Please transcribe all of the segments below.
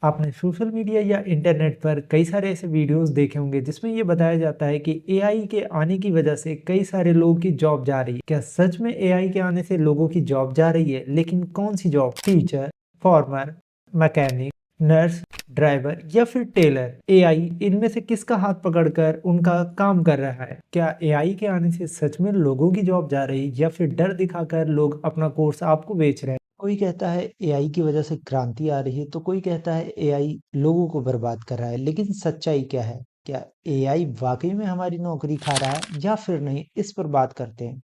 आपने social media या internet पर कई सारे ऐसे वीडियोस देखे होंगे जिसमें ये बताया जाता है कि एआई के आने की वजह से कई सारे लोगों की जॉब जा रही है। क्या सच में एआई के आने से लोगों की जॉब जा रही है? लेकिन कौन सी job? Teacher, farmer, mechanic, nurse, driver या फिर टेलर? एआई इनमें से किसका हाथ पकड़कर उनका काम कर रहा है? क्या एआई के आने से सच में लोगों की जॉब जा रही है या फिर डर दिखाकर लोग अपना कोर्स आपको बेच रहे हैं? कोई कहता है एआई की वजह से क्रांति आ रही है तो कोई कहता है एआई लोगों को बर्बाद कर रहा है। लेकिन सच्चाई क्या है? क्या एआई वाकई में हमारी नौकरी खा रहा है या फिर नहीं? इस पर बात करते हैं।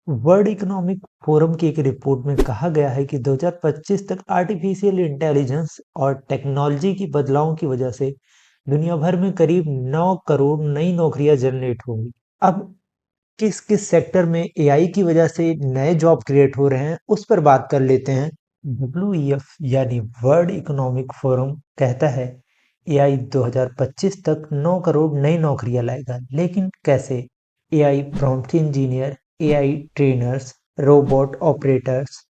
वर्ल्ड इकोनॉमिक फोरम की एक रिपोर्ट में कहा गया है कि 2025 तक आर्टिफिशियल इंटेलिजेंस और टेक्नोलॉजी की बदलावों की वजह से दुनिया भर में करीब 9 करोड़ नई नौकरियां जनरेट होंगी। अब किस किस सेक्टर में एआई की वजह से नए जॉब क्रिएट हो रहे हैं उस पर बात कर लेते हैं। डब्ल्यूईएफ यानी वर्ल्ड इकोनॉमिक फोरम कहता है एआई 2025 तक 9 करोड़ नई नौकरियां लाएगा। लेकिन कैसे? AI prompt engineer, AI trainers, robot operators,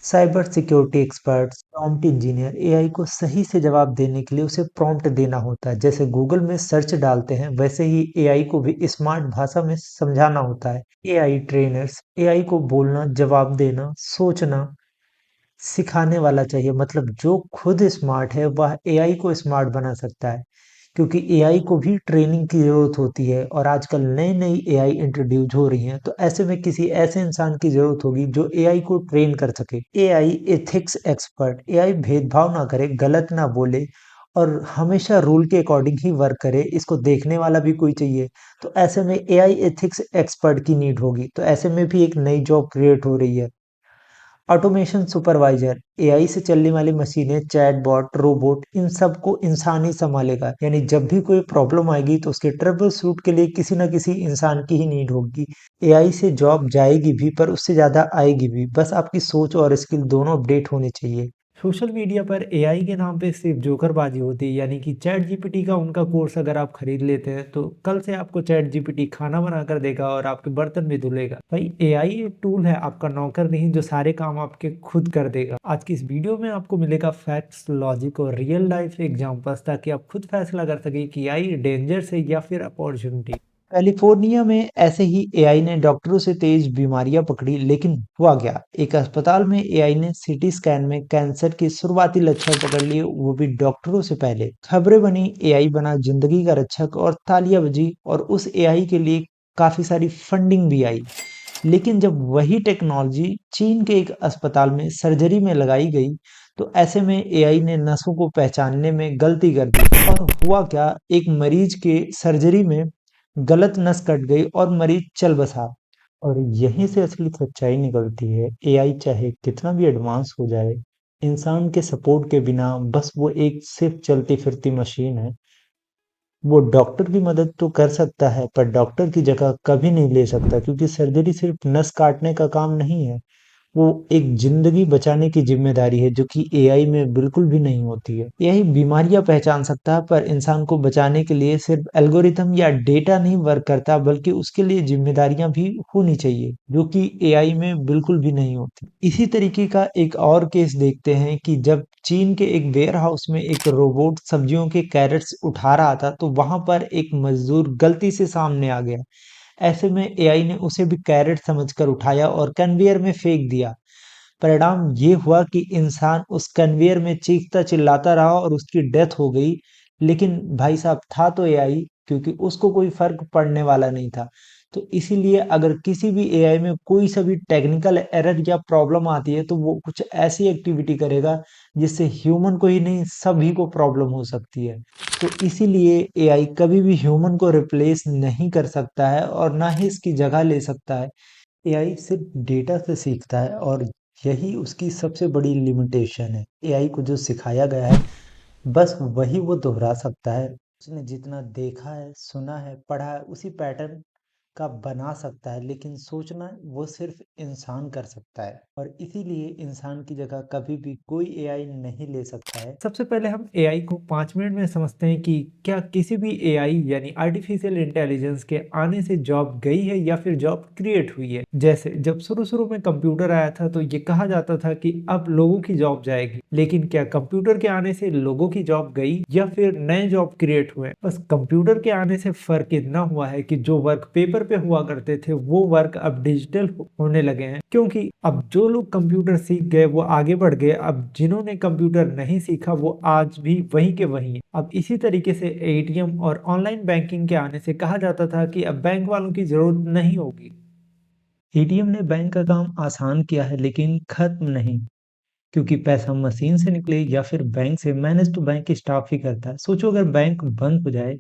cyber security experts, prompt engineer. AI को सही से जवाब देने के लिए उसे प्रॉम्प्ट देना होता है। जैसे गूगल में सर्च डालते हैं वैसे ही एआई को भी स्मार्ट भाषा में समझाना होता है। एआई ट्रेनर्स, एआई को बोलना, जवाब देना, सोचना सिखाने वाला चाहिए। मतलब जो खुद स्मार्ट है वह एआई को स्मार्ट बना सकता है, क्योंकि एआई को भी ट्रेनिंग की ज़रूरत होती है और आजकल नई नई एआई इंट्रोड्यूस हो रही हैं। तो ऐसे में किसी ऐसे इंसान की ज़रूरत होगी जो एआई को ट्रेन कर सके। एआई एथिक्स एक्सपर्ट, एआई भेदभाव ना करे, गलत ना बोले और हमेशा रूल के अकॉर्डिंग ही वर्क करे, इसको देखने वाला भी कोई चाहिए। तो ऐसे में एआई एथिक्स एक्सपर्ट की नीड होगी। तो ऐसे में भी एक नई जॉब क्रिएट हो रही है। ऑटोमेशन सुपरवाइजर, एआई से चलने वाली मशीनें, चैटबॉट, रोबोट, इन सब को इंसान ही संभालेगा। यानी जब भी कोई प्रॉब्लम आएगी तो उसके ट्रबल शूट के लिए किसी ना किसी इंसान की ही नीड होगी। एआई से जॉब जाएगी भी पर उससे ज़्यादा आएगी भी। बस आपकी सोच और स्किल दोनों अपडेट होने चाहिए। सोशल मीडिया पर एआई के नाम पे सिर्फ जोकरबाजी होती है, यानी कि चैट जीपीटी का उनका कोर्स अगर आप खरीद लेते हैं तो कल से आपको चैट जीपीटी खाना बना कर देगा और आपके बर्तन भी धुलेगा। भाई एआई एक टूल है, आपका नौकर नहीं जो सारे काम आपके खुद कर देगा। आज की इस वीडियो में आपको मिलेगा फैक्ट्स, लॉजिक और रियल लाइफ एग्जांपल्स, ताकि आप खुद फैसला कर सके कि एआई डेंजर से या फिर अपॉर्चुनिटी। कैलिफोर्निया में ऐसे ही एआई ने डॉक्टरों से तेज बीमारियां पकड़ी। लेकिन हुआ क्या? एक अस्पताल में एआई ने सीटी स्कैन में कैंसर के शुरुआती लक्षण पकड़ लिए, वो भी डॉक्टरों से पहले। खबरें बनी, एआई बना जिंदगी का रक्षक और तालियां बजी और उस एआई के लिए काफी सारी फंडिंग भी आई। लेकिन जब वही टेक्नोलॉजी चीन के एक अस्पताल में सर्जरी में लगाई गई तो ऐसे में एआई ने नसों को पहचानने में गलती कर दी। और हुआ क्या? एक मरीज के सर्जरी में गलत नस कट गई और मरीज चल बसा। और यहीं से असली सच्चाई निकलती है। एआई चाहे कितना भी एडवांस हो जाए, इंसान के सपोर्ट के बिना बस वो एक सिर्फ चलती फिरती मशीन है। वो डॉक्टर की मदद तो कर सकता है पर डॉक्टर की जगह कभी नहीं ले सकता, क्योंकि सर्जरी सिर्फ नस काटने का काम नहीं है। वो एक जिंदगी बचाने की जिम्मेदारी है, जो कि एआई में बिल्कुल भी नहीं होती है। एआई बीमारियां पहचान सकता है पर इंसान को बचाने के लिए सिर्फ एल्गोरिथम या डेटा नहीं वर्क करता, बल्कि उसके लिए जिम्मेदारियां भी होनी चाहिए, जो कि एआई में बिल्कुल भी नहीं होती। इसी तरीके का एक और केस देखते हैं कि जब चीन के एक वेयर हाउस में एक रोबोट सब्जियों के कैरेट्स उठा रहा था तो वहां पर एक मजदूर गलती से सामने आ गया। ऐसे में एआई ने उसे भी कैरेट समझकर उठाया और कन्वेयर में फेंक दिया। परिणाम ये हुआ कि इंसान उस कन्वेयर में चीखता चिल्लाता रहा और उसकी डेथ हो गई। लेकिन भाई साहब था तो एआई, क्योंकि उसको कोई फर्क पड़ने वाला नहीं था। तो इसीलिए अगर किसी भी एआई में कोई सा भी टेक्निकल एरर या प्रॉब्लम आती है तो वो कुछ ऐसी एक्टिविटी करेगा जिससे ह्यूमन को ही नहीं सभी को प्रॉब्लम हो सकती है। तो इसीलिए एआई कभी भी ह्यूमन को रिप्लेस नहीं कर सकता है और ना ही इसकी जगह ले सकता है। एआई सिर्फ डेटा से सीखता है और यही उसकी सबसे बड़ी लिमिटेशन है। एआई को जो सिखाया गया है बस वही वो दोहरा सकता है। उसने जितना देखा है, सुना है, पढ़ा है, उसी पैटर्न का बना सकता है, लेकिन सोचना वो सिर्फ इंसान कर सकता है और इसीलिए इंसान की जगह कभी भी कोई एआई नहीं ले सकता है। सबसे पहले हम एआई को 5 मिनट में समझते हैं कि क्या किसी भी एआई यानी आर्टिफिशियल इंटेलिजेंस के आने से जॉब गई है या फिर जॉब क्रिएट हुई है। जैसे जब शुरू शुरू में कंप्यूटर आया था तो ये कहा जाता था कि अब लोगों की जॉब जाएगी, लेकिन क्या कंप्यूटर के आने से लोगों की जॉब गई या फिर नए जॉब क्रिएट हुए? बस कंप्यूटर के आने से फर्क इतना हुआ है कि जो वर्क पेपर पे हुआ करते थे वो वर्क अब डिजिटल होने लगे हैं, क्योंकि अब जो लोग कंप्यूटर सीख गए वो आगे बढ़ गए। अब जिन्होंने कंप्यूटर नहीं सीखा वो आज भी वहीं के वहीं हैं। अब इसी तरीके से एटीएम और ऑनलाइन बैंकिंग के आने से कहा जाता था कि अब बैंक वालों की जरूरत नहीं होगी। एटीएम ने बैंक का काम आसान किया है लेकिन खत्म नहीं, क्योंकि पैसा मशीन से निकले या फिर बैंक से, मैनेज तो बैंक के स्टाफ ही करता है। सोचो अगर बैंक बंद हो जाए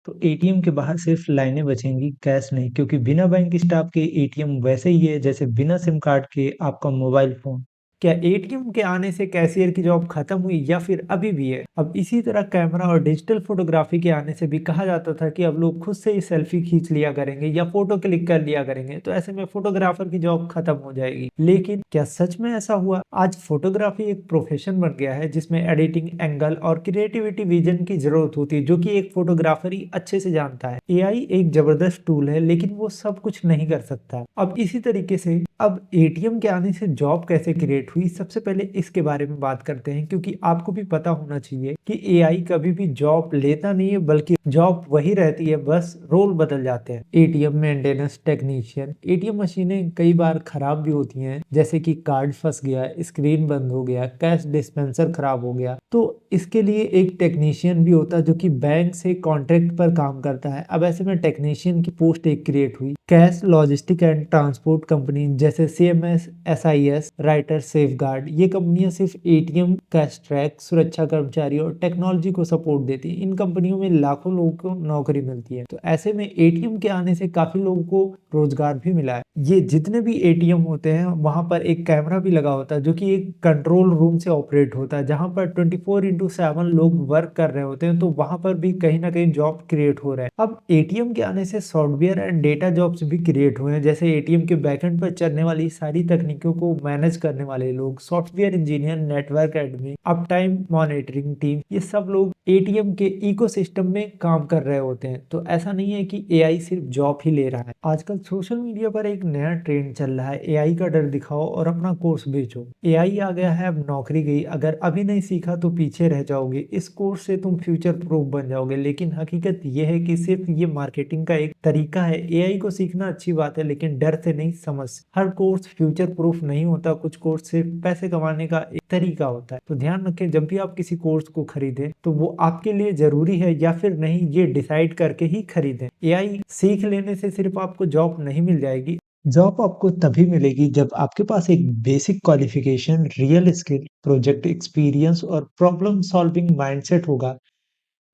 तो एटीएम के बाहर सिर्फ लाइनें बचेंगी, कैश नहीं, क्योंकि बिना बैंक स्टाफ के एटीएम वैसे ही है जैसे बिना सिम कार्ड के आपका मोबाइल फोन। क्या एटीएम के आने से कैशियर की जॉब खत्म हुई या फिर अभी भी है? अब इसी तरह कैमरा और डिजिटल फोटोग्राफी के आने से भी कहा जाता था कि अब लोग खुद से ही सेल्फी खींच लिया करेंगे या फोटो क्लिक कर लिया करेंगे, तो ऐसे में फोटोग्राफर की जॉब खत्म हो जाएगी। लेकिन क्या सच में ऐसा हुआ? आज फोटोग्राफी एक प्रोफेशन बन गया है जिसमें एडिटिंग, एंगल और क्रिएटिविटी विजन की जरूरत होती है, जो कि एक फोटोग्राफर ही अच्छे से जानता है। एआई एक जबरदस्त टूल है लेकिन वो सब कुछ नहीं कर सकता। अब इसी तरीके से अब एटीएम के आने से जॉब कैसे क्रिएट हुई, सबसे पहले इसके बारे में बात करते हैं, क्योंकि आपको भी पता होना चाहिए कि एआई कभी भी जॉब लेता नहीं है, बल्कि जॉब वही रहती है, बस रोल बदल जाते हैं। एटीएम मेंटेनेंस टेक्नीशियन, एटीएम मशीनें कई बार खराब भी होती हैं, जैसे कि कार्ड फंस गया, स्क्रीन बंद हो गया, कैश डिस्पेंसर खराब हो गया, तो इसके लिए एक टेक्नीशियन भी होता है जो कि बैंक से कॉन्ट्रैक्ट पर काम करता है। अब ऐसे में टेक्नीशियन की पोस्ट एक क्रिएट हुई। Cash logistic and transport company जैसे सीएमएस, एसआईएस, राइटर, सेफगार्ड, ये कंपनियां सिर्फ एटीएम, कैश ट्रैक, सुरक्षा कर्मचारी और टेक्नोलॉजी को सपोर्ट देती हैं। इन कंपनियों में लाखों लोगों को नौकरी मिलती है, तो ऐसे में एटीएम के आने से काफी लोगों को रोजगार भी मिला है। ये जितने भी एटीएम होते हैं वहां पर एक कैमरा भी लगा होता है जो कि एक कंट्रोल रूम से ऑपरेट होता है, जहां पर 24/7 लोग वर्क कर रहे होते हैं, तो वहां पर भी कहीं ना कहीं जॉब क्रिएट हो रहे हैं। अब एटीएम के आने से सॉफ्टवेयर एंड डेटा जॉब्स भी क्रिएट हुए हैं, जैसे एटीएम के बैकएंड पर चलने वाली सारी तकनीकों को मैनेज करने वाले लोग, software engineer, network admin, up time monitoring team, ये सब लोग एटीएम के इकोसिस्टम में काम कर रहे होते हैं। तो ऐसा नहीं है कि एआई सिर्फ जॉब ही ले रहा है। आजकल सोशल मीडिया पर एक नया ट्रेंड चल रहा है, एआई का डर दिखाओ और अपना कोर्स बेचो। एआई आ गया है, अब नौकरी गई, अगर अभी नहीं सीखा तो पीछे रह जाओगे, इस कोर्स से तुम फ्यूचर प्रूफ बन जाओगे। लेकिन हकीकत यह है कि सिर्फ ये मार्केटिंग का एक तरीका है। एआई को सीखना अच्छी बात है, लेकिन डर से नहीं, समझ से। हर कोर्स फ्यूचर प्रूफ नहीं होता, कुछ कोर्स सिर्फ पैसे कमाने का एक तरीका होता है। तो ध्यान रखें, जब भी आप किसी कोर्स को खरीदें तो वो आपके लिए जरूरी है या फिर नहीं, ये डिसाइड करके ही खरीदें। एआई सीख लेने से सिर्फ आपको जॉब नहीं मिल जाएगी, जॉब आपको तभी मिलेगी जब आपके पास एक basic qualification, real skill, project experience और प्रॉब्लम सॉल्विंग माइंडसेट होगा।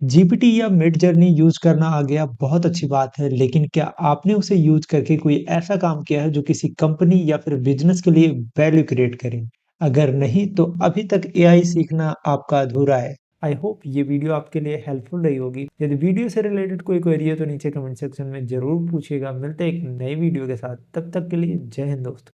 जीपीटी या मिड जर्नी यूज करना आ गया, बहुत अच्छी बात है, लेकिन क्या आपने उसे यूज करके कोई ऐसा काम किया है जो किसी कंपनी या फिर बिजनेस के लिए वैल्यू क्रिएट करे? अगर नहीं तो अभी तक एआई सीखना आपका अधूरा है। आई होप ये वीडियो आपके लिए हेल्पफुल रही होगी। यदि वीडियो से रिलेटेड कोई क्वेरी है तो नीचे कमेंट सेक्शन में जरूर पूछिएगा। मिलते हैं एक नई वीडियो के साथ, तब तक के लिए जय हिंद दोस्तों।